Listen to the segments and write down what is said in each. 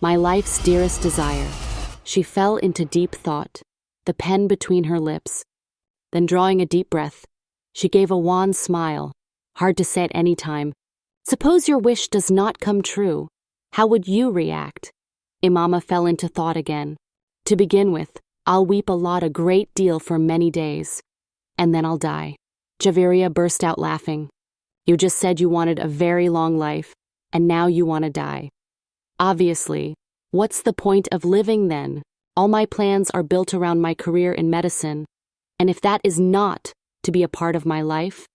My life's dearest desire. She fell into deep thought, the pen between her lips. Then drawing a deep breath, she gave a wan smile, hard to say at any time. Suppose your wish does not come true. How would you react? Imama fell into thought again. To begin with, I'll weep a lot, a great deal for many days. And then I'll die. Javeria burst out laughing. You just said you wanted a very long life, and now you want to die. Obviously, what's the point of living then? All my plans are built around my career in medicine, and if that is not to be a part of my life,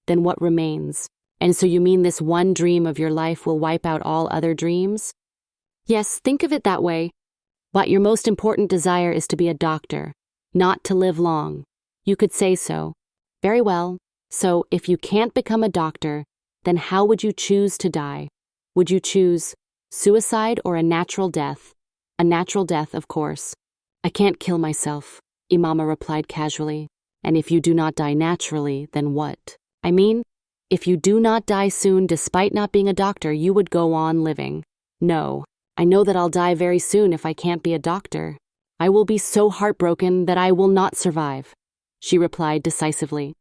then what remains? And so you mean this one dream of your life will wipe out all other dreams? Yes, think of it that way. But your most important desire is to be a doctor, not to live long. You could say so. Very well. So if you can't become a doctor, then how would you choose to die? Would you choose suicide or a natural death? A natural death, of course. I can't kill myself, Imama replied casually. And if you do not die naturally, then what? I mean, if you do not die soon despite not being a doctor, you would go on living. No, I know that I'll die very soon if I can't be a doctor. I will be so heartbroken that I will not survive, she replied decisively.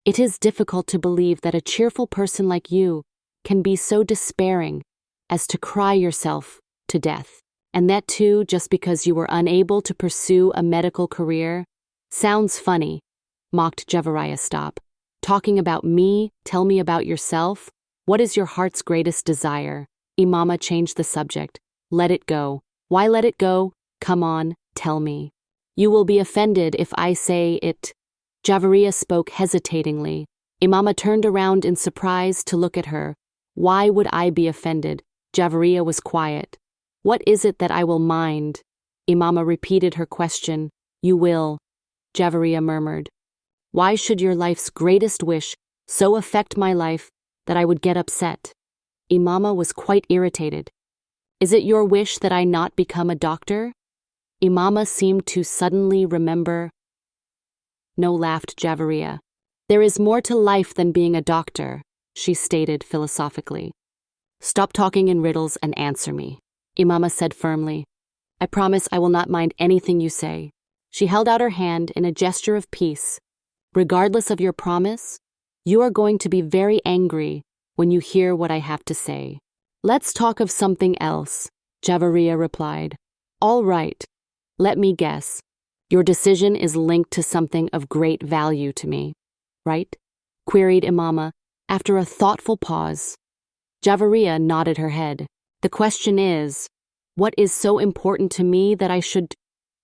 It is difficult to believe that a cheerful person like you can be so despairing as to cry yourself to death. And that too just because you were unable to pursue a medical career. Sounds funny, mocked Javeria. Stop. Talking about me, tell me about yourself. What is your heart's greatest desire? Imama changed the subject. Let it go. Why let it go? Come on, tell me. You will be offended if I say it. Javeria spoke hesitatingly. Imama turned around in surprise to look at her. Why would I be offended? Javeria was quiet. What is it that I will mind? Imama repeated her question. You will, Javeria murmured. Why should your life's greatest wish so affect my life that I would get upset? Imama was quite irritated. Is it your wish that I not become a doctor? Imama seemed to suddenly remember. No, laughed Javeria. There is more to life than being a doctor, she stated philosophically. Stop talking in riddles and answer me, Imama said firmly. I promise I will not mind anything you say. She held out her hand in a gesture of peace. Regardless of your promise, you are going to be very angry when you hear what I have to say. Let's talk of something else, Javeria replied. All right, let me guess. Your decision is linked to something of great value to me, right? Queried Imama after a thoughtful pause. Javeria nodded her head. The question is, what is so important to me that I should...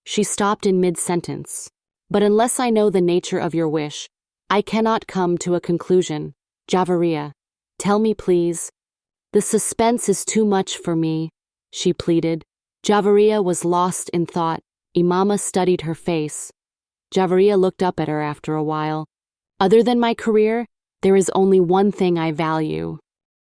She stopped in mid-sentence. But unless I know the nature of your wish, I cannot come to a conclusion. Javeria, tell me please. The suspense is too much for me, she pleaded. Javeria was lost in thought. Imama studied her face. Javeria looked up at her after a while. Other than my career, there is only one thing I value.